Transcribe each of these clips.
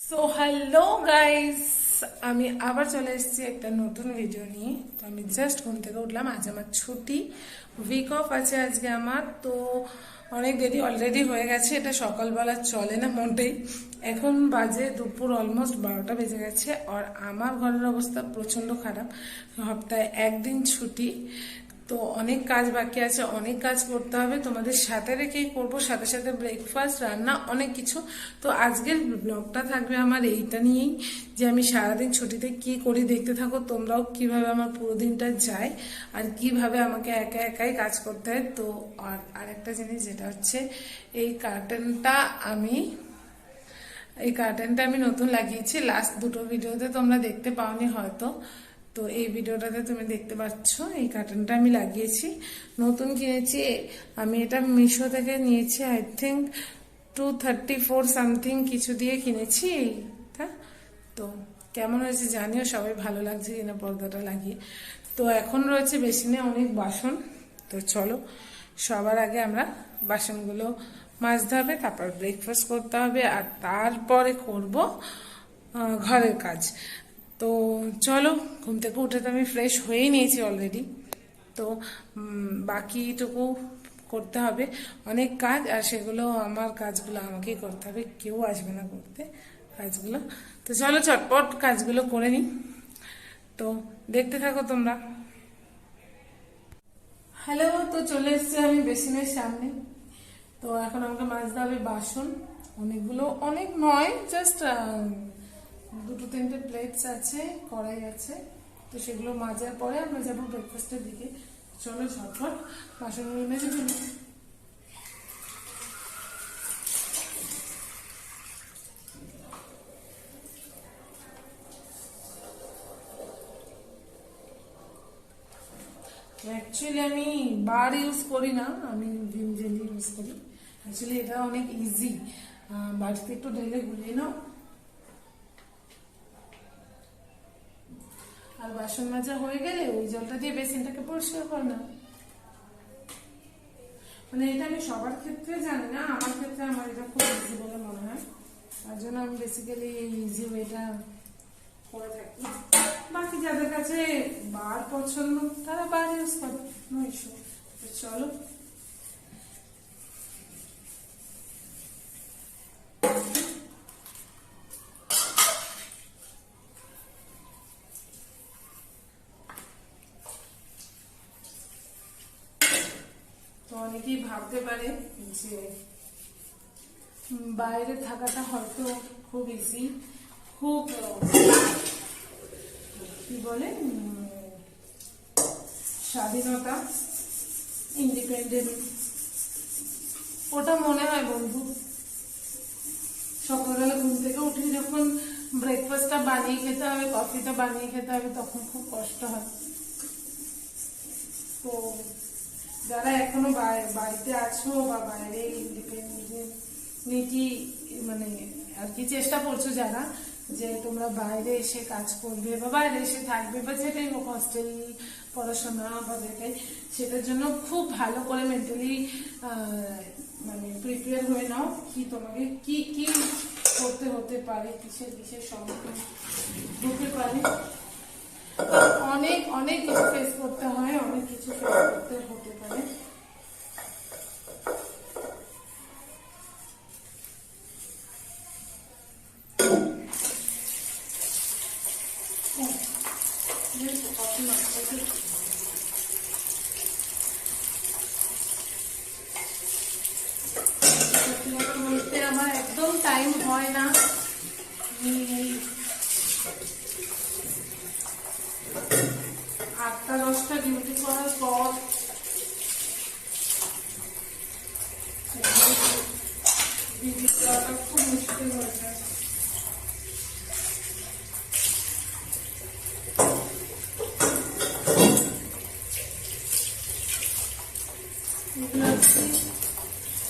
So hello guys, আমি আবার চলে এসেছি একটা নতুন ভিডিও নিয়ে। তো আমি জাস্ট ঘুম থেকে উঠলাম। আজ আমার ছুটি, উইক অফ আছে আজকে আমার। তো অনেক দেরি অলরেডি হয়ে গেছে, এটা সকালবেলা চলে না মোটেই। এখন বাজে দুপুর অলমোস্ট 12টা বেজে গেছে। আর আমার ঘরের অবস্থা প্রচণ্ড খারাপ। সপ্তাহে একদিন ছুটি, তো অনেক কাজ বাকি আছে, অনেক কাজ করতে হবে। তোমাদের সাথে রেখেই করবো, সাথে সাথে ব্রেকফাস্ট, রান্না, অনেক কিছু। তো আজকের ব্লগটা থাকবে আমার এইটা নিয়েই, যে আমি সারাদিন ছুটিতে কি করি। দেখতে থাকো তোমরাও কিভাবে আমার পুরো দিনটা যায় আর কিভাবে আমাকে একা একাই কাজ করতে হয়। তো আর একটা জিনিস যেটা হচ্ছে, এই কার্টেনটা আমি নতুন লাগিয়েছি। লাস্ট দুটো ভিডিওতে তোমরা দেখতে পাওনি হয়তো, তো এই ভিডিওটাতে তুমি দেখতে পাচ্ছ। এই কার্টেনটা আমি লাগিয়েছি, নতুন কিনেছি আমি। এটা মিশো থেকে নিয়েছি, আই থিঙ্ক 234 সামথিং কিছু দিয়ে কিনেছি এইটা। তো কেমন হয়েছে জানিও, সবাই ভালো লাগছে কিনা পর্দাটা লাগিয়ে। তো এখন রয়েছে বেসিনে অনেক বাসন। তো চলো, সবার আগে আমরা বাসনগুলো মাজতে হবে, তারপর ব্রেকফাস্ট করতে হবে, আর তারপরে করব ঘরের কাজ। তো চলো, ঘুম থেকে উঠে তো আমি ফ্রেশ হয়েই নিয়েছি অলরেডি। তো বাকিটুকু করতে হবে, অনেক কাজ। আর সেগুলো আমার কাজগুলো আমাকেই করতে হবে, কেউ আসবে না করতে কাজগুলো। তো চলো চটপট কাজগুলো করে নিই। তো দেখতে থাকো তোমরা। হ্যালো, তো চলে এসেছি আমি বেসিনের সামনে। তো এখন আমাকে মাজতে হবে বাসন। অনেকগুলো, অনেক নয়, জাস্ট দুটো তিনটে প্লেটস আছে, কড়াই আছে। তো সেগুলো মাজার পরে আমরা যাবো ব্রেকফাস্টের দিকে। চলো ঝটফট বাসনগুলো মেজে ফেলি। অ্যাকচুয়ালি আমি বার ইউজ করি না, আমি ভিম জেল ইউজ করি। অ্যাকচুয়ালি এটা অনেক ইজি, বাড়িতে একটু ঢেলে গুলিয়ে নাও। আর বাসন মাজা হয়ে গেলে ওই জলটা দিয়ে বেসিনটাকে পরিষ্কার করে নাও। মানে এটা আমি সবার ক্ষেত্রে জানি না, আমার ক্ষেত্রে আমার এটা খুব ইজি বলে মনে হয়। তার জন্য আমি বেসিক্যালি এই ইজি ওয়েটা করে থাকি। বাকি যাদের কাছে বার পছন্দ তারা বার ইউজ করে, নো ইস্যু। চলো, তো অনেকেই ভাবতে পারে যে বাইরে থাকাটা হয়তো খুব ইজি, খুব কি বলে স্বাধীনতা, ইন্ডিপেন্ডেন্ট। ওটা মনে হয় বন্ধু, সকালবেলা ঘুম থেকে উঠে যখন ব্রেকফাস্টটা বানিয়ে খেতে হবে, কফিটা বানিয়ে খেতে হবে, তখন খুব কষ্ট হয়। তো যারা এখনো বাড়িতে আছো বা বাইরে ইন্ডিপেন্ডেন্টি মানে আর কি চেষ্টা করছো, যারা যে তোমরা বাইরে এসে কাজ করবে বা বাইরে এসে থাকবে বা যেটাই হোক, হস্টেল পড়াশোনা বা যেটাই, সেটার জন্য খুব ভালো করে মেন্টালি মানে প্রিপেয়ার হয়ে নাও। কি তোমাকে কি কি করতে হতে পারে, কিসের কিসের সম্মুখীন হতে পারে। অনেক অনেক কিছু ফেস করতে হয়, অনেক কিছু ফেস করতে হতে পারে। বলতে আমার একদম টাইম হয় না। এই 8টা-10টা ডিউটি করার পর ডিউটি করাটা খুব মুশকিল হয়ে যায়।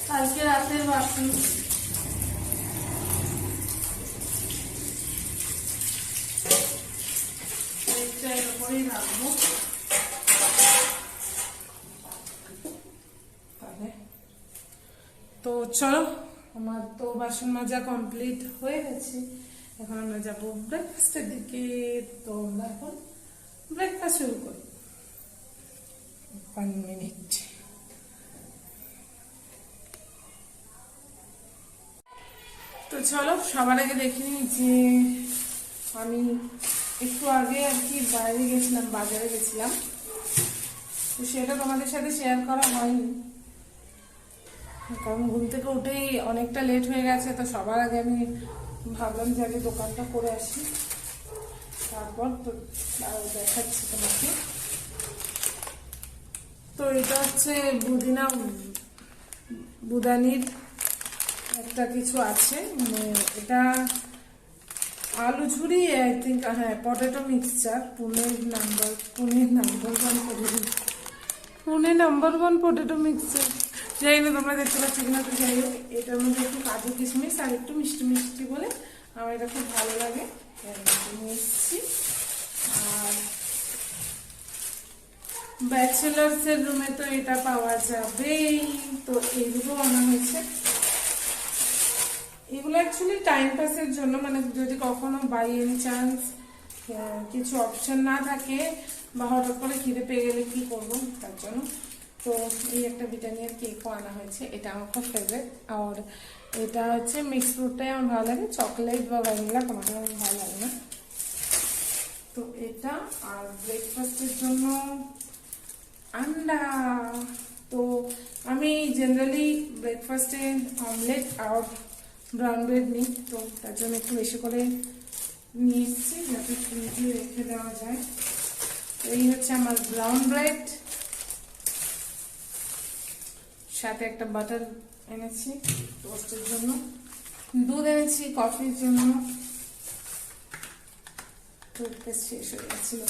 কালকে রাতের বাসন, এর উপরেই রাখবো। তাহলে তো চলো, আমার তো বাসন মাজা কমপ্লিট হয়ে গেছে। এখন আমরা যাবো ব্রেকফাস্টের দিকে। তো আমরা এখন ব্রেকফাস্ট শুরু করি। 1 মিনিট। তো চলো সবার আগে দেখে নিই যে আমি একটু আগে আর কি বাইরে গেছিলাম, বাজারে গেছিলাম, তো সেটা তোমাদের সাথে শেয়ার করা হয়নি কারণ ঘুম থেকে উঠেই অনেকটা লেট হয়ে গেছে। তো সবার আগে আমি ভাবলাম যে আগে দোকানটা করে আসি, তারপর তো দেখাচ্ছি তোমাকে। তো এটা হচ্ছে বুদানির একটা কিছু আছে, মানে এটা আলু ঝুরি আই থিঙ্ক, হ্যাঁ potato mixture, Pune number one potato mixture. যাই না তোমরা দেখতে পাচ্ছ কিনা, তো যাই হোক এটার মধ্যে একটু কাজু কিশমিশ আর একটু মিষ্টি মিষ্টি বলে আমার এটা খুব ভালো লাগে, নিয়ে এসেছি। আর ব্যাচেলার্সের রুমে তো এটা পাওয়া যাবেই, তো এইগুলো আনা হয়েছে। এগুলো অ্যাকচুয়ালি টাইম পাসের জন্য, মানে যদি কখনো বাই এনি চান্স কিছু অপশন না থাকে বা হঠাৎ করে খিদে পেয়ে গেলে কি করবো তার জন্য। তো এই একটা ব্রিটানিয়ার কেকও আনা হয়েছে, এটা আমার খুব ফেভারিট। আর এটা হচ্ছে মিক্স ফ্রুটটাই আমার ভালো লাগে, চকলেট বা ভ্যানিলা কোনোটা আমার ভালো লাগে না। তো এটা আর ব্রেকফাস্টের জন্য আন্ডা। তো আমি জেনারেলি ব্রেকফাস্টে অমলেট আর ব্রাউন ব্রেড নিই, তো তার জন্য একটু বেশি করে নিয়ে এসেছি যাতে ফ্রিজে রেখে দেওয়া যায়। তো এই হচ্ছে আমার ব্রাউন ব্রেড, সাথে একটা বাটার এনেছি টোস্টের জন্য, দুধ এনেছি কফির জন্য, টুথপেস্ট শেষ হয়ে গেছিল,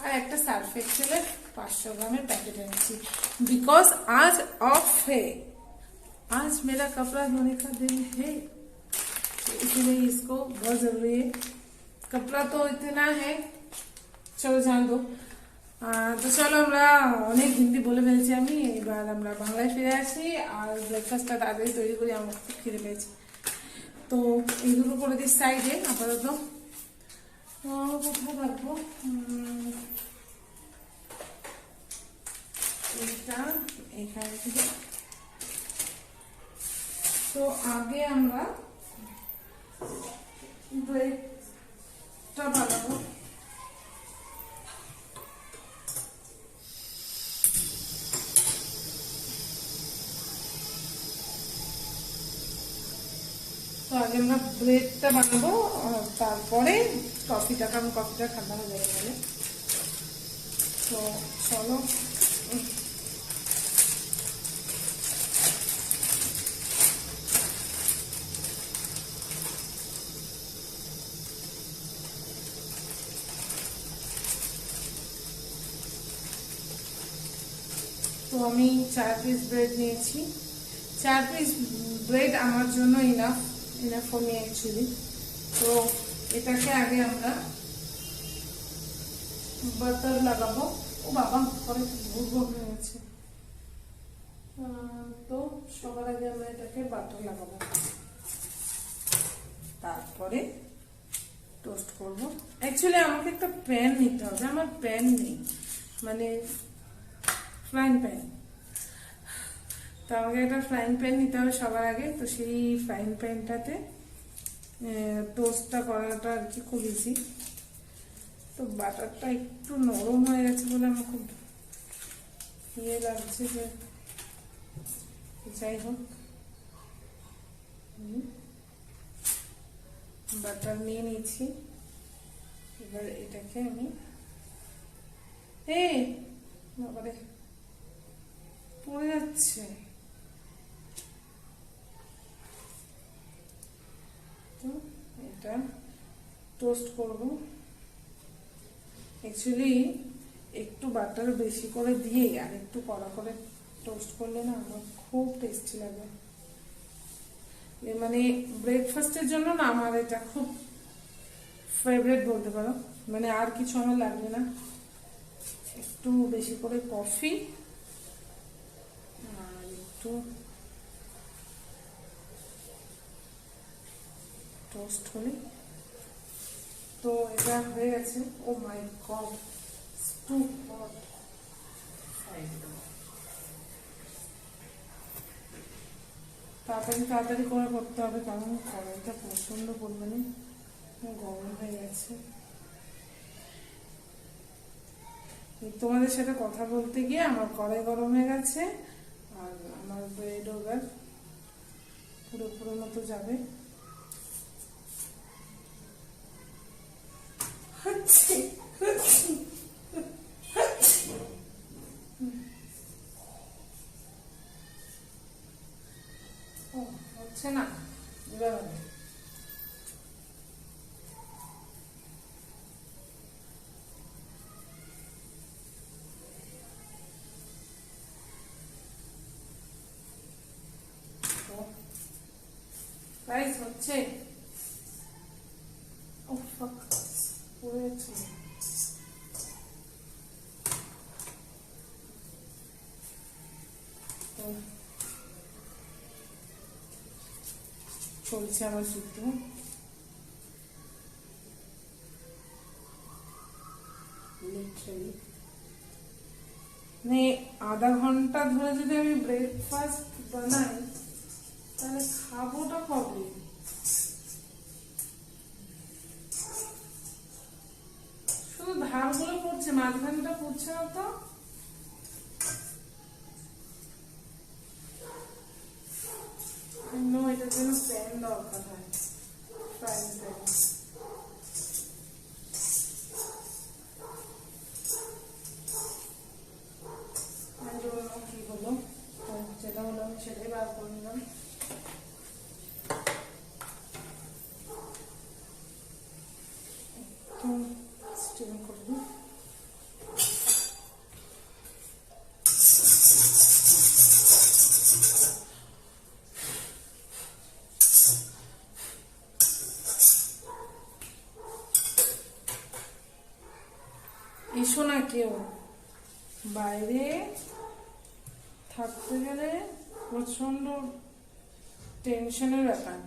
আর একটা সার্ফ এক্সেলের 500 গ্রামের প্যাকেট এনেছি बिकॉज आज ऑफ है, आज मेरा कपड़ा धोने का दिन है, तो इसलिए इसको बहुत जरूरी है। कपड़ा तो इतना है, चलो जान दो। তো চলো আমরা অনেক হিন্দি বলে ফেলেছি আমি, এবার আমরা বাংলায় ফিরে আসি আর ব্রেকফাস্টটা তাড়াতাড়ি তৈরি করি, আমার খুব খিদে পেয়েছে। তো এইগুলো করে দিই সাইডে আপাতত। কোথায় রাখবো এটা, এখানে থেকে। তো আগে আমরা ব্রেডটা বানাবো। তো আগে আমরা ব্রেডটা বানাবো, তারপরে কফিটা, কারণ কফিটা ঠান্ডা হয়ে যাবে বলে। তো চলো তো আমি 4 পিস ব্রেড নিয়েছি। 4 পিস ব্রেড আমার জন্য ইনাফ ফর মি অ্যাকচুয়ালি। তো এটাকে আগে আমরা বাটার লাগাবো। ও বাবা পরে ভুল হয়ে গেছে। তো সবার আগে আমরা এটাকে বাটার লাগাবো, তারপরে টোস্ট করব। অ্যাকচুয়ালি আমাকে একটা প্যান নিতে হবে, আমার প্যান নেই, মানে ফ্রাইং প্যান। তো আমাকে একটা ফ্রাইং প্যান নিতে হবে সবার আগে। তো সেই ফ্রাইং প্যানটাতে টোস্টটা করাটা আর কি খুব ইজি। তো বাটারটা একটু নরম হয়ে গেছে বলে আমার খুব ইয়ে লাগছে, যে যাই হোক বাটার নিয়ে নিয়েছি। এবার এটাকে আমি বাবারে পড়ে যাচ্ছে। তো এটা টোস্ট করব। অ্যাকচুয়ালি একটু বাটার বেশি করে দিয়ে আর একটু কড়া করে টোস্ট করলে না আমার খুব টেস্টি লাগে। মানে ব্রেকফাস্টের জন্য না আমার এটা খুব ফেভারিট বলতে পারো, মানে আর কিছু আমার লাগবে না, একটু বেশি করে কফি আর একটু টোস্ট হলে। তো এটা হয়ে গেছে। ও মাই গড, টু হট। তাড়াতাড়ি তাড়াতাড়ি করে করতে হবে, কারণ কড়াইটা প্রচন্ড পরিমাণে গরম হয়ে গেছে। তোমাদের সাথে কথা বলতে গিয়ে আমার কড়াই গরম হয়ে গেছে, আর আমার ব্রেড ওভার পুরো মতো যাবে। হচ্ছে না গাইস, হচ্ছে। ও ফাক, পড়ে যাচ্ছে। চলছে আমার যুদ্ধ। লিটারালি মানে আধা ঘন্টা ধরে যদি আমি ব্রেকফাস্ট বানাই, তাহলে খাবোটা কবে? শুধু ধারগুলো পড়ছে, মাঝখানটা পড়ছে না তো। এটার জন্য প্যান দরকার হয়, ফ্রাইং প্যান। কি হলো, যেটা হলো আমি সেটাই বার করে নিলাম। স্টিম করে দিই। এসো না কেউ, বাইরে থাকতে গেলে প্রচন্ড টেনশনের ব্যাপার।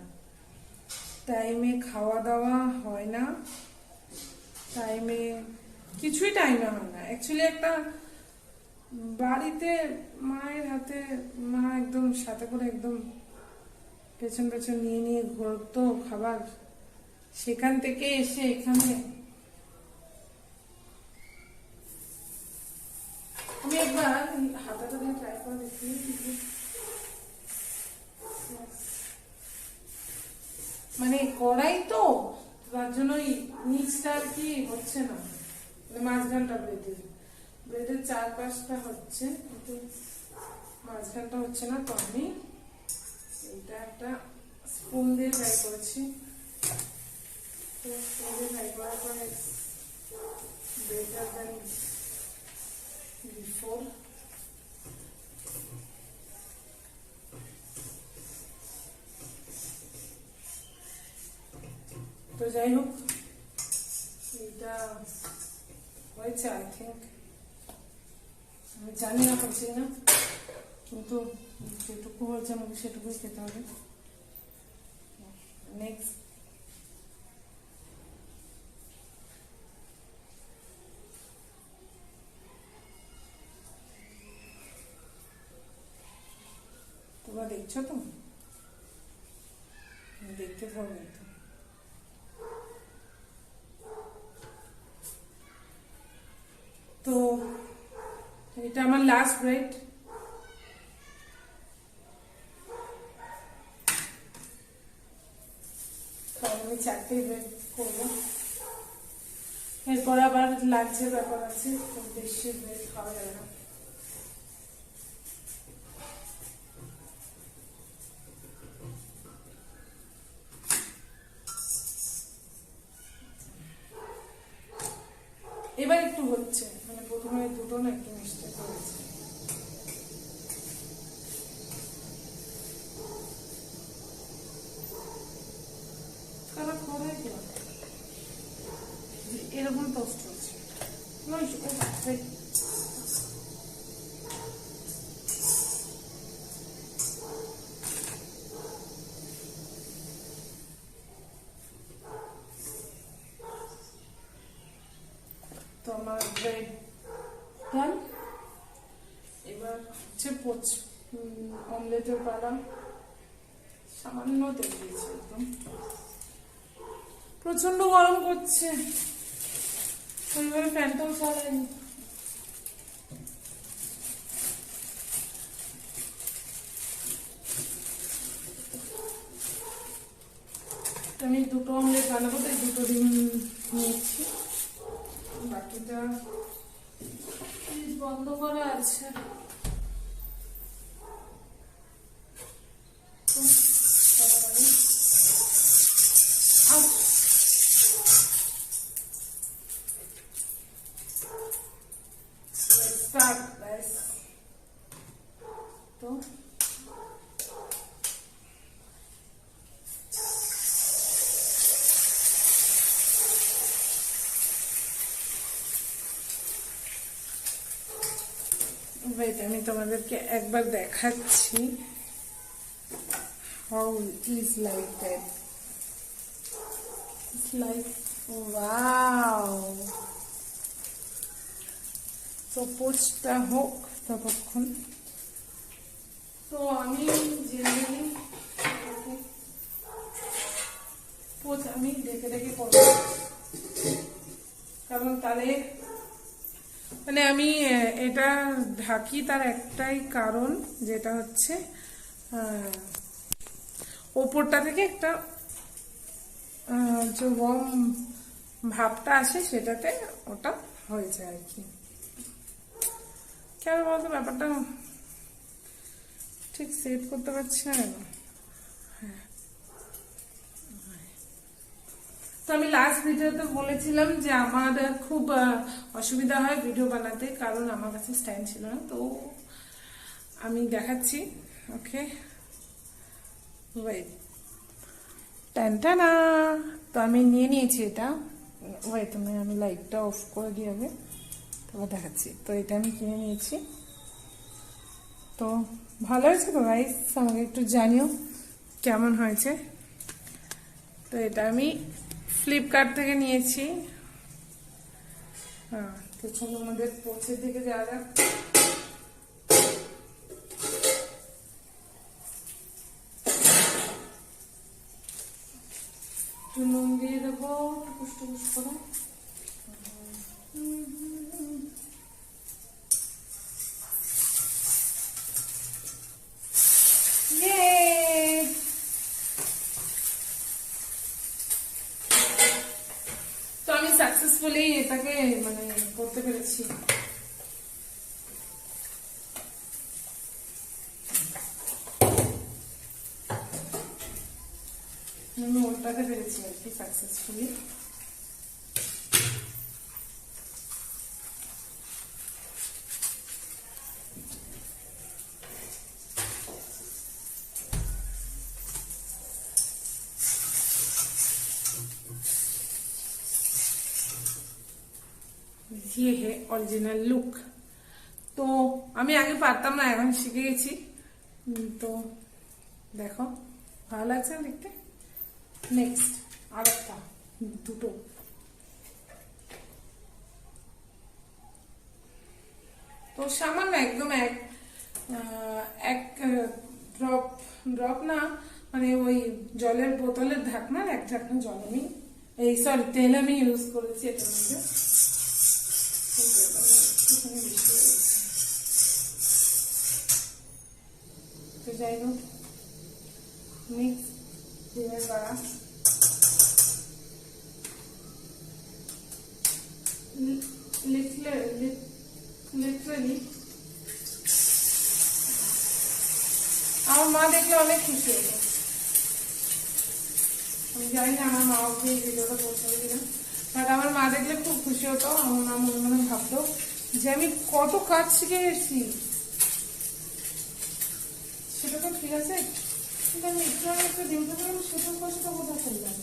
টাইমে খাওয়া দাওয়া হয় না, টাইমে কিছুই টাইমে হয় না। অ্যাকচুয়ালি একটা বাড়িতে মায়ের হাতে, মা একদম সাথে করে একদম পেছন পেছন নিয়ে ঘুরতো খাবার, সেখান থেকে এসে এখানে আমি একবার হাতাটা দিয়ে ট্রাই করে দেখি। মানে কড়াই তো, তার জন্য নিচটা আর কি হচ্ছে না, মাঝখানটা ব্রেডের চারপাশটা হচ্ছে, কিন্তু মাঝখানটা হচ্ছে না। তো আমি এটা একটা স্পুন দিয়ে ট্রাই করেছি। তো স্পুন দিয়ে ট্রাই করার পরে বেটার দেন বিফোর। তো যাই হোক, এটা হয়েছে আই থিঙ্ক, আমি জানি না করছি না, কিন্তু যেটুকু হয়েছে আমাকে সেটুকুই খেতে হবে। নেক্সট তোমরা দেখছো তো, দেখতে থাকবে তো। তো এটা আমার লাস্ট ব্রেড। আমি 4টে ব্রেড করবো, এরপর আবার লাঞ্চের ব্যাপার আছে, খুব বেশি ব্রেড খাওয়া যাবে না। এবার একটু হচ্ছে, মানে প্রথমে দুটো না একটু মিস্টেক হয়েছে। এরকম টোস্ট হচ্ছে। ডান। এবার হচ্ছে অমলেটের পালা। সামান্য তেল দিয়েছি, একদম প্রচন্ড গরম করছে, এবারে ফ্যানটাও চালাইনি। আমি দুটো অমলেট বানাবো, তাই দুটো ডিম নিয়েছি। বাকিটা বন্ধ করা আছে। তো আমি তোমাদেরকে একবার দেখাচ্ছি how is like that. It's like wow. তো পোচটা হোক ততক্ষণ। তো আমি জেনারেলি পোচ আমি ডেকে ডেকে করবো, কারণ তাহলে মানে আমি এটা ঢাকি তার একটাই কারণ, যেটা হচ্ছে ওপরটা থেকে একটা যে গরম ভাবটা আসে সেটাতে ওটা হয়ে যায় আর কি। কেন বলতো ব্যাপারটা ঠিক সেট করতে পারছি না। হ্যাঁ, তো আমি লাস্ট ভিডিওতে বলেছিলাম যে আমার খুব অসুবিধা হয় ভিডিও বানাতে, কারণ আমার কাছে স্ট্যান্ড ছিল না। তো আমি দেখাচ্ছি, ওকে ওয়েট, টানটানা। তো আমি নিয়ে নিয়েছি এটা, ওয়েট আমি লাইটটা অফ করে দিয়ে আগে তারপর দেখাচ্ছি। তো এটা আমি কিনে নিয়েছি। তো ভালো হয়েছে তো গাইস, আমাকে একটু জানিও কেমন হয়েছে। তো এটা আমি ফ্লিপকার্ট থেকে নিয়েছি। হ্যাঁ, তো চলো আমাদের পোচের দিকে যাওয়া যাক। নুন দিয়ে দেবো টুকুস টুকুস করে। তো আমি সাকসেসফুলি এটাকে মানে করতে পেরেছি। আমি ওটাতে পেরেছি আর কি সাকসেসফুলি। ये है ओरिजिनल लुक। तो আমি আগে পারতাম না, এখন শিখে গেছি। তো দেখো ভালো লাগছে দেখতে। নেক্সট আরেকটা, দুটো। তো সামান্য একদম এক ড্রপ না, মানে ওই জলের বোতলের ঢাকনার এক ঢাকনা জল আমি তেল আমি ইউজ করেছি এটার মধ্যে। তো যাই হোক, মিক্স ডিমের বাড়া লিটারালি আমার মা দেখলে অনেক খুশি হতো। আমি জানি না আমার মা ওকে এই ভিডিওটা পৌঁছাবে কিনা, বাট আমার মা দেখলে খুব খুশি হতো। আমার মা মনে মনে ভাবতো যে আমি কত কাজ শিখে গেছি। সেটা তো ঠিক আছে, কিন্তু আমি একটু আগে একটা ডিম খেলাম, সেটার কষ্টটা কোথাও ফেললাম।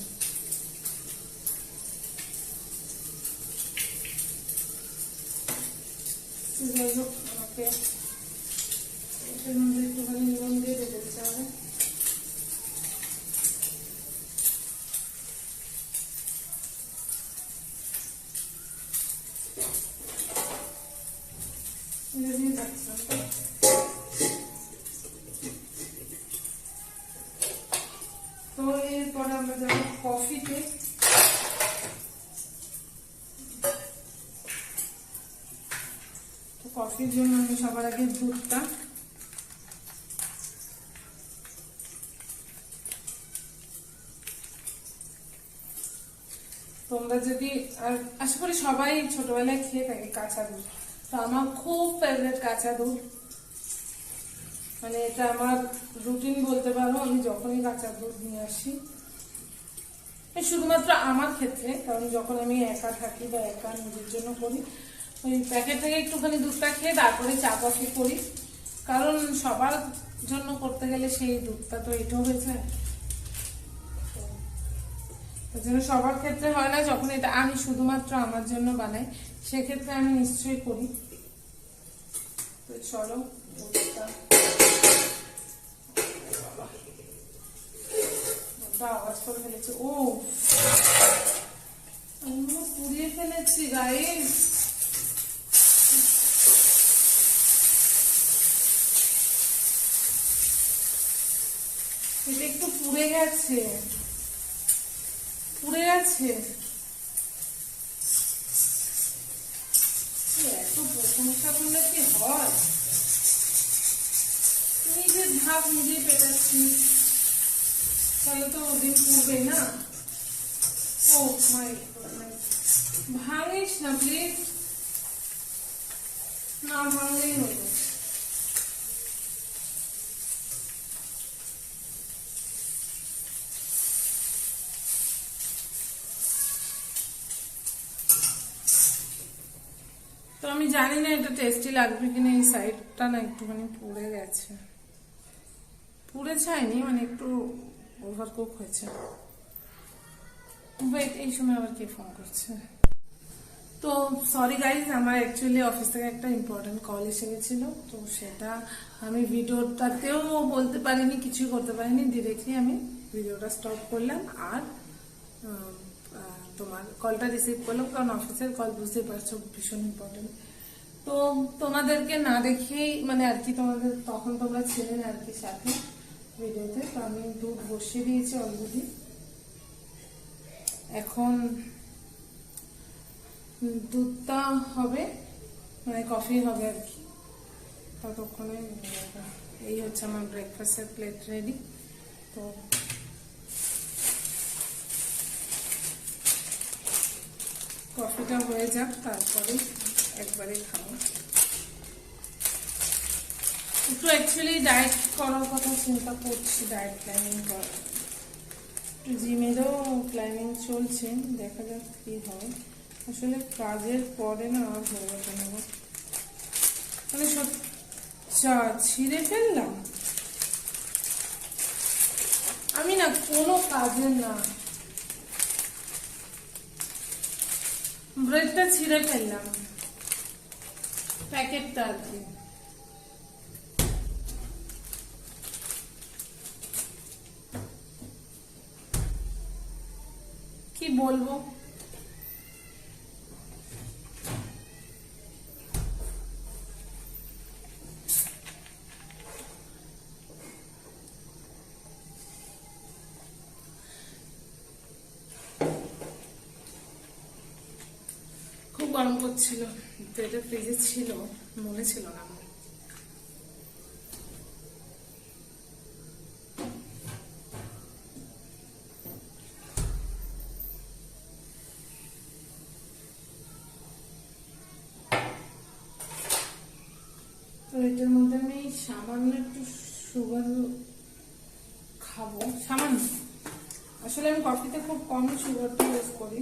যাই হোক, আমাকে এটার মধ্যে একটুখানি নুন দিয়ে রেখে দিতে হবে। এরপরে আমরা যাবো কফিতে। তো কফির জন্য আমি সবার আগে দুধটা তোমরা যদি আশা করি সবাই ছোটবেলায় খেয়ে থাকে কাঁচা দুধ, তো আমার খুব ফেভারিট কাঁচা দুধ, মানে এটা আমার রুটিন বলতে পারো। আমি যখনই কাঁচা দুধ নিয়ে আসি, শুধুমাত্র আমার ক্ষেত্রে, কারণ যখন আমি একা থাকি বা একা নিজের জন্য করি, ওই প্যাকেট থেকে একটুখানি দুধটা খেয়ে তারপরে চা কফি করি, কারণ সবার জন্য করতে গেলে সেই দুধটা তো এটাও হয়ে যায়, জন্য সবার ক্ষেত্রে হয় না। যখন এটা আমি শুধুমাত্র আমার জন্য বানাই, সেক্ষেত্রে আমি নিশ্চয়ই করি। তো চলো আওয়াজ করে ফেলেছে, ও পুড়িয়ে ফেলেছি গাইস। এটা একটু পুড়ে গেছে, পুড়ে গেছে। এত প্রশংসা করলে কি হয়? নিজের ভাব নিজেই পেটাচ্ছি, তাহলে তো ওদিন পুড়বে না। ও মাই ভাঙিস না প্লিজ, না ভাঙলেই হলো। তো আমি জানি না এটা টেস্টি লাগবে কিনা, এই সাইডটা না একটুখানি পুড়ে গেছে, পুড়ে যায়নি, মানে একটু ওভার কুক হয়েছে। এই সময় আবার কে ফোন করছে? তো সরি গাইজ, আমার অ্যাকচুয়ালি অফিস থেকে একটা ইম্পর্টেন্ট কল এসে গেছিল, তো সেটা আমি ভিডিওটাতেও বলতে পারিনি, কিছুই করতে পারিনি। ডিরেক্টলি আমি ভিডিওটা স্টপ করলাম আর তোমার কলটা রিসিভ করলাম, কারণ অফিসের কল বুঝতেই পারছো ভীষণ ইম্পর্টেন্ট। তো তোমাদেরকে না দেখেই মানে আর কি, তোমাদের তখন তোমরা ছিলেন আর কি সাথে ভিডিওতে। তো আমি দুধ বসিয়ে দিয়েছি অলরেডি, এখন দুধটা হবে, মানে কফি হবে আর কি, ততক্ষণে। এই হচ্ছে আমার ব্রেকফাস্টের প্লেট রেডি। তো কফিটা হয়ে যাক, তারপরে একবারে খাবো। একটু অ্যাকচুয়ালি ডায়েট করার কথা চিন্তা করছি, ডায়েট প্ল্যানিং করার, জিমেরও প্ল্যানিং চলছে, দেখা যাক কি হয়। আসলে কাজের পরে না আর হয়ে ওঠে না, মানে ছিঁড়ে ফেললাম আমি, না কোনো কাজের না, ব্রেডটা ছিঁড়ে ফেললাম, প্যাকেটটা আর কি। কি বলবো, খুব গরম করছিল, তো এটা ফ্রিজে ছিল, মনে ছিল না আমার। তো এটার মধ্যে আমি সামান্য একটু সুগার খাবো, সামান্য। আসলে আমি কফিতে খুব কম সুগারটা ইউজ করি।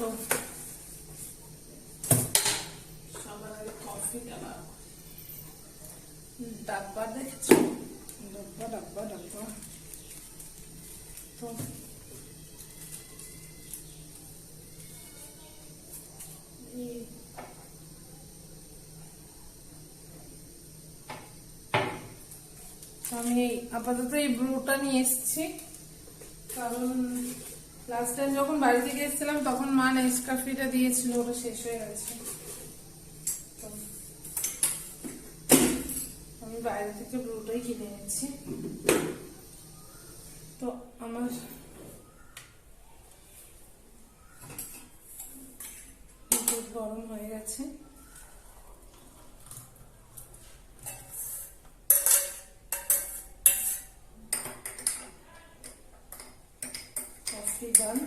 তো সবার আগে কফিটা ডাব্বা দেখছো, ডাব্বা ডাব্বা ডাব্বা। তো তো আমি আপাতত এই ব্রুটা নিয়ে এসেছি, কারণ লাস্ট টাইম যখন বাড়ি থেকে এসেছিলাম তখন মা নেসক্যাফেটা দিয়েছিল, ওটা শেষ হয়ে গেছে। তো আমি বাইরে থেকে ব্রুটাই কিনে এনেছি। তো আমার দুধ গরম হয়ে গেছে। কফি ডান।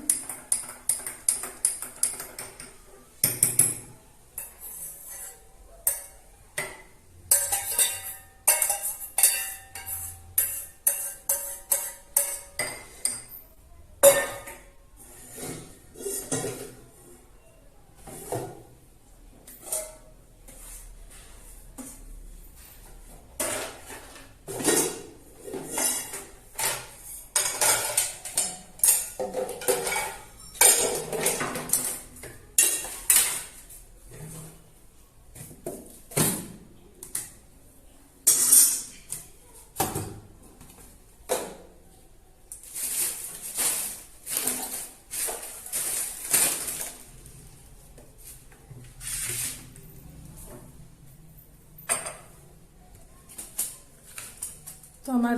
তো আমার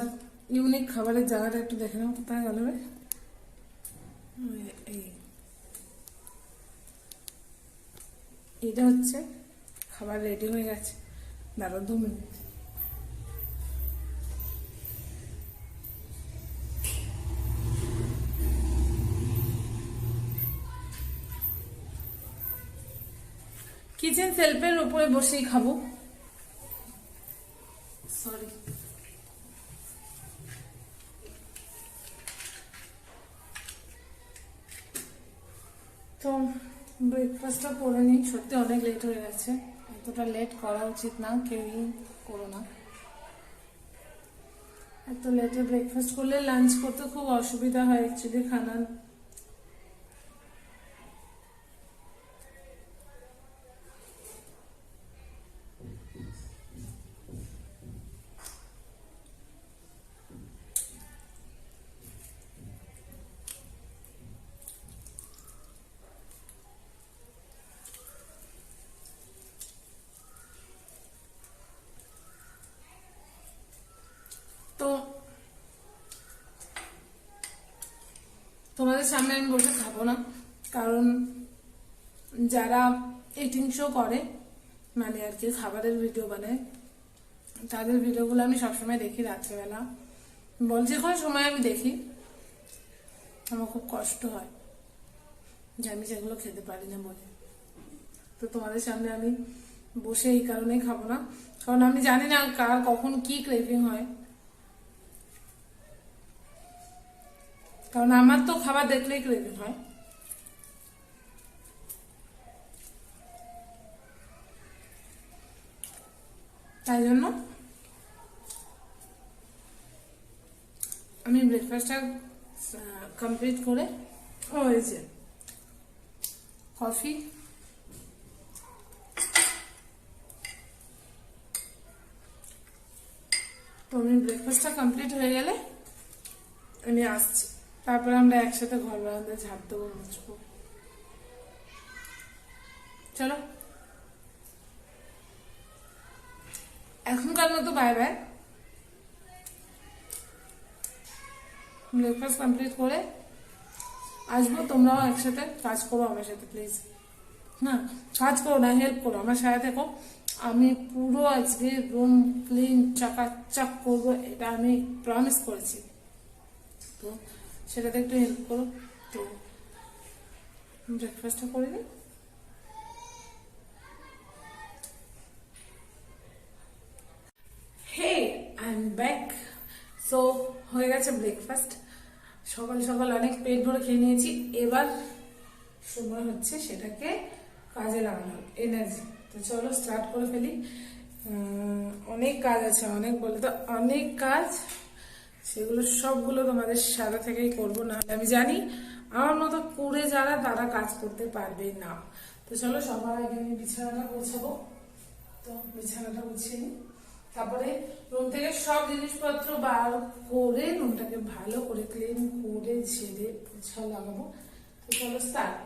ইউনিক খাবারের জায়গাটা একটু দেখে নাও, কোথায় গেল? এটা হচ্ছে খাবার রেডি হয়ে গেছে, দাঁড়াও 2 মিনিট। কিচেন সেলফের উপরে বসেই খাবো, সরি। তো ব্রেকফাস্টটা করে নিই, সত্যি অনেক লেট হয়ে গেছে, এতটা লেট করা উচিত না, কেউই করো না। এত লেটে ব্রেকফাস্ট করলে লাঞ্চ করতে খুব অসুবিধা হয় অ্যাকচুয়ালি খানা। তো তোমাদের সামনে আমি বসে খাবো না, কারণ যারা ইটিং শো করে, মানে আর কি খাবারের ভিডিও বানায়, তাদের ভিডিওগুলো আমি সবসময় দেখি রাত্রেবেলা, যে কোনো সময় আমি দেখি। আমার খুব কষ্ট হয় যে আমি যেগুলো খেতে পারি না বলে। তো তোমাদের সামনে আমি বসে এই কারণেই খাবো না, কারণ আমি জানি না কার কখন কি ক্রেভিং হয়। কারণ আমার তো খাবার দেখলেই ক্রেভিং হয়। তাই জন্য আমি ব্রেকফাস্টটা কমপ্লিট করে হয়েছে কফি, তো আমি ব্রেকফাস্টটা কমপ্লিট হয়ে গেলে আমি আসছি, তারপরে আমরা একসাথে ঘর বারান্দা ঝাড় দেবো, মুছবো। চলো, এখনকার মতো বাই বাই। ব্রেকফাস্ট কমপ্লিট করে আসবো, তোমরাও একসাথে কাজ করো আমার সাথে প্লিজ। না কাজ করো না, হেল্প করো, আমার সাথে থেকো। আমি পুরো আজকে রুম ক্লিন চাকাচাক করবো, এটা আমি প্রমিস করেছি। তো সেটাতে একটু হেল্প করো। তো ব্রেকফাস্টটা করে নিই। হে আই এম ব্যাক। সো হয়ে গেছে ব্রেকফাস্ট, সকাল সকাল অনেক পেট ভরে খেয়ে নিয়েছি। এবার সময় হচ্ছে সেটাকে কাজে লাগানো, এনার্জি। তো চলো স্টার্ট করে ফেলি। অনেক কাজ আছে, অনেক বলে তো অনেক কাজ, সেগুলো সবগুলো তোমাদের সাথে থেকেই করবো, না আমি জানি আমার মতো করে যারা তারা কাজ করতে পারবে না। তো চলো সবার আগে আমি বিছানাটা গোছাবো। তো বিছানাটা গুছিয়ে নিই, তারপরে রুম থেকে সব জিনিসপত্র বার করে রুমটাকে ভালো করে ক্লিন করে ঝেড়ে পোছা লাগাবো। তো চলো স্টার্ট।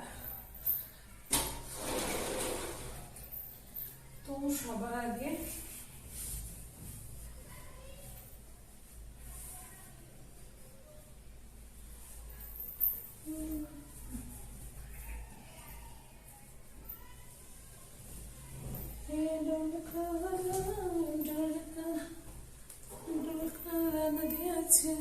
তো সবার আগে আছে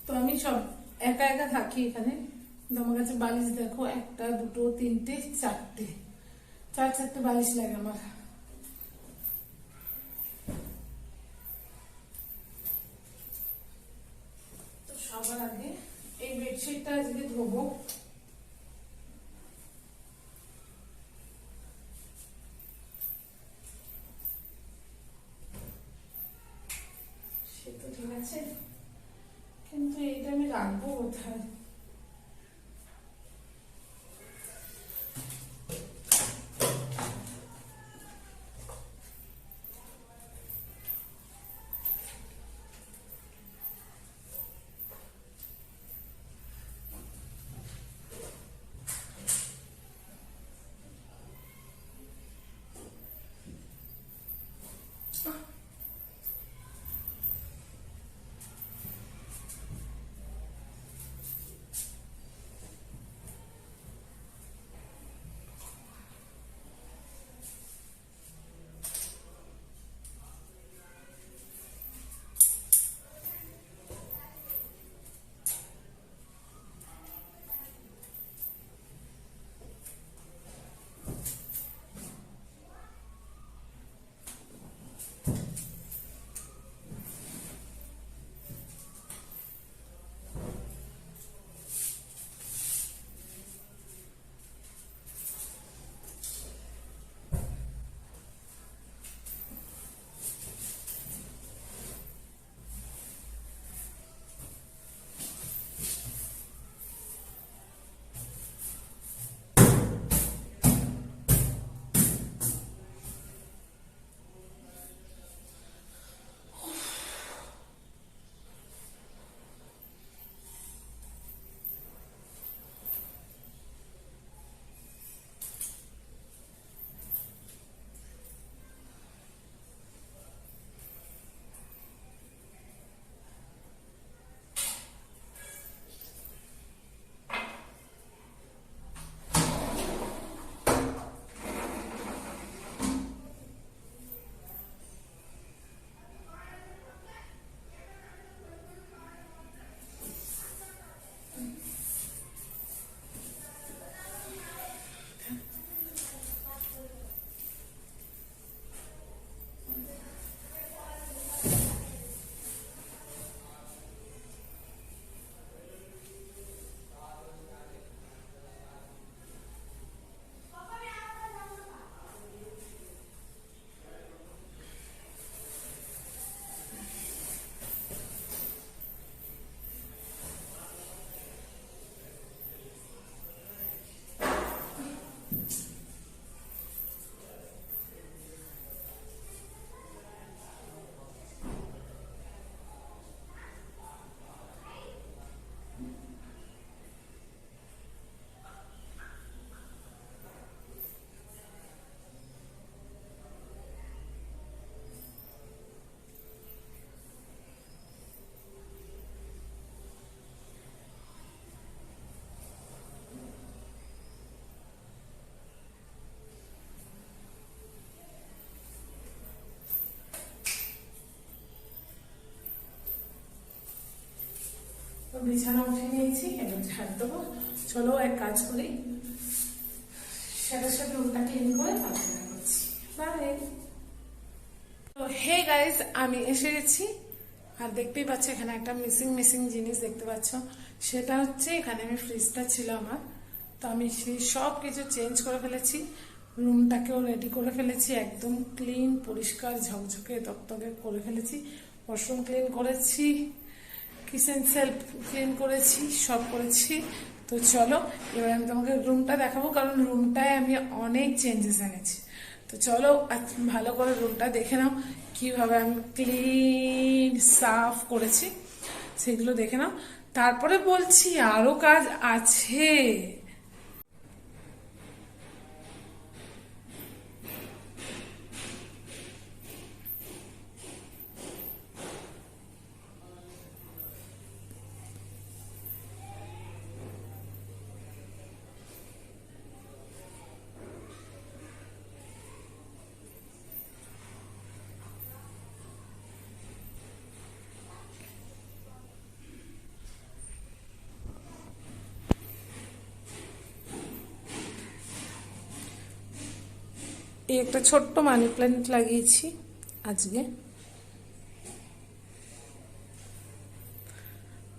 তো আমি সব একা একা থাকি এখানে। আমার কাছে বালিশ দেখো, একটা দুটো তিনটে চারটে, চারটে বালিশ লাগে আমার। তো সবার আগে এই বেডশিটটা আজকে ধোবো। সে তো ঠিক আছে, কিন্তু এইটা আমি রাখবো কোথায়? বিছানা উঠে নিয়েছি, এবার ঝাড় দেবো। চলো এক কাজ করি, সাথে সাথে রুমটা ক্লিন করে তারপরে দেখা করছি। বাই। তো হে গাইস, আমি এসে গেছি। আর দেখতেই পাচ্ছ এখানে একটা মিসিং জিনিস দেখতে পাচ্ছ, সেটা হচ্ছে এখানে আমি ফ্রিজটা ছিল আমার, তো আমি সেই সব কিছু চেঞ্জ করে ফেলেছি। রুমটাকেও রেডি করে ফেলেছি, একদম ক্লিন পরিষ্কার ঝকঝকে তকতকে করে ফেলেছি। ওয়াশরুম ক্লিন করেছি, কিচেন সেলফ ক্লিন করেছি, সব করেছি। তো চলো এবার আমি তোমাকে রুমটা দেখাবো, কারণ রুমটায় আমি অনেক চেঞ্জেস এনেছি। তো চলো ভালো করে রুমটা দেখে নাও, কিভাবে আমি ক্লিন সাফ করেছি সেগুলো দেখে নাও, তারপরে বলছি আরো কাজ আছে। এই একটা ছোট্ট মানি প্ল্যান্ট লাগিয়েছি আজকে।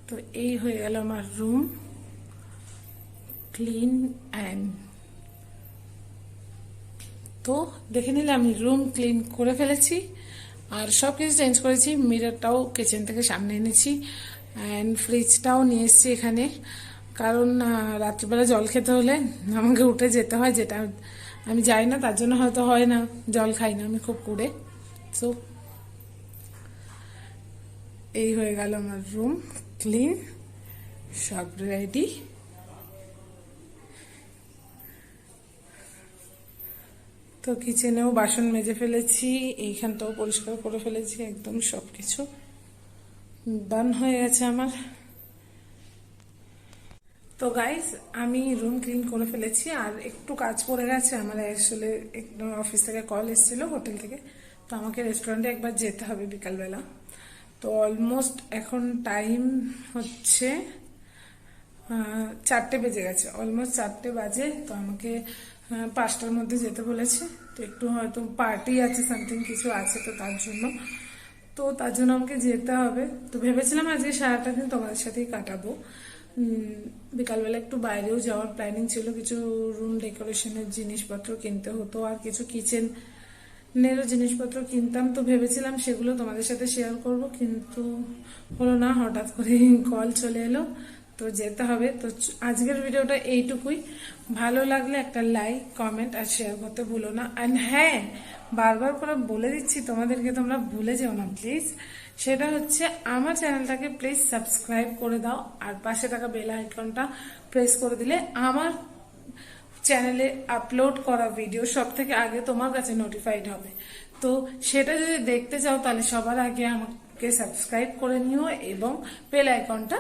তো এই হয়ে গেল আমার রুম ক্লিন অ্যান্ড, তো দেখে নিলে আমি রুম ক্লিন করে ফেলেছি আর সব কিছু চেঞ্জ করেছি। মিররটাও কিচেন থেকে সামনে এনেছি অ্যান্ড ফ্রিজটাও নিয়ে এসেছি এখানে, কারণ রাত্রিবেলা জল খেতে হলে আমাকে উঠে যেতে হয়, যেটা আমি যাই না, তার জন্য হয়তো হয় না, জল খাই না আমি খুব করে। সো এই হয়ে গেল আমার রুম ক্লিন, সব রেডি। তো কিচেনেও বাসন মেজে ফেলেছি, এইখানটাও পরিষ্কার করে ফেলেছি, একদম সবকিছু ডান হয়ে গেছে আমার। তো গাইস আমি রুম ক্লিন করে ফেলেছি, আর একটু কাজ পড়ে গেছে আমার। আসলে অফিস থেকে কল এসেছিল, হোটেল থেকে, তো আমাকে রেস্টুরেন্টে একবার যেতে হবে বিকালবেলা। তো অলমোস্ট এখন টাইম হচ্ছে 4টে বেজে গেছে, অলমোস্ট 4টে বাজে। তো আমাকে 5টার মধ্যে যেতে বলেছে। তো একটু হয়তো পার্টি আছে, সামথিং কিছু আছে, তো তার জন্য আমাকে যেতে হবে। তো ভেবেছিলাম আজকে সারাটা দিন তোমাদের সাথেই কাটাবো। বিকালবেলা একটু বাইরেও যাওয়ার প্ল্যানিং ছিল, কিছু রুম ডেকোরেশনের জিনিসপত্র কিনতে হতো, আর কিছু কিচেনেরও জিনিসপত্র কিনতাম। তো ভেবেছিলাম সেগুলো তোমাদের সাথে শেয়ার করব, কিন্তু হলো না, হঠাৎ করে কল চলে এলো, তো যেতে হবে। তো আজকের ভিডিওটা এইটুকুই। ভালো লাগলে একটা লাইক, কমেন্ট আর শেয়ার করতে ভুলো না। অ্যান্ড হ্যাঁ, বারবার করে বলে দিচ্ছি তোমাদেরকে, তোমরা ভুলে যেও না প্লিজ। সেটা হচ্ছে আমার চ্যানেলটাকে প্লিজ সাবস্ক্রাইব করে দাও, আর পাশে থাকা বেল আইকনটা প্রেস করে দিলে আমার চ্যানেলে আপলোড করা ভিডিও সব থেকে আগে তোমার কাছে নোটিফাইড হবে। তো সেটা যদি দেখতে চাও তাহলে সবার আগে আমাকে সাবস্ক্রাইব করে নিও এবং বেল আইকনটা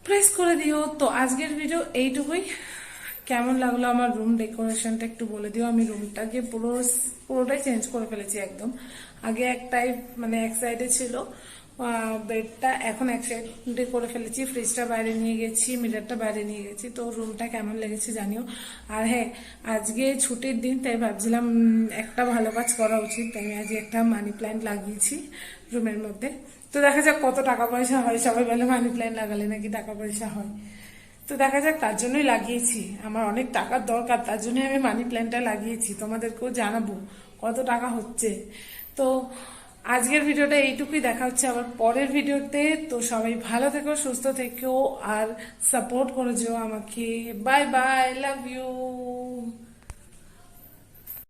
প্রেস করে দিও। তো আজকের ভিডিও এইটুকুই। কেমন লাগলো আমার রুম ডেকোরেশনটা একটু বলে দিও। আমি রুমটাকে পুরোটাই চেঞ্জ করে ফেলেছি একদম। আগে এক সাইডে ছিল বেডটা, এখন এক সাইডে করে ফেলেছি। ফ্রিজটা বাইরে নিয়ে গেছি, মিররটা বাইরে নিয়ে গেছি। তো রুমটা কেমন লেগেছে জানিও। আর হ্যাঁ, আজকে ছুটির দিন, তাই ভাবছিলাম একটা ভালো কাজ করা উচিত, তাই আমি আজকে একটা মানি প্ল্যান্ট লাগিয়েছি রুমের মধ্যে। তো দেখা যাক কত টাকা পয়সা হয়। সবাই বলে মানি প্ল্যান্ট লাগালে নাকি টাকা পয়সা হয়, তো দেখা যাক, তার জন্যই লাগিয়েছি। আমার অনেক টাকার দরকার, তার জন্যই আমি মানি প্ল্যান্টটা লাগিয়েছি। তোমাদেরকেও জানাবো কত টাকা হচ্ছে। তো আজকের ভিডিওটা এইটুকুই, দেখা হচ্ছে আবার পরের ভিডিওতে। তো সবাই ভালো থেকো, সুস্থ থেকো আর সাপোর্ট করে যেও আমাকে। Bye bye, love you.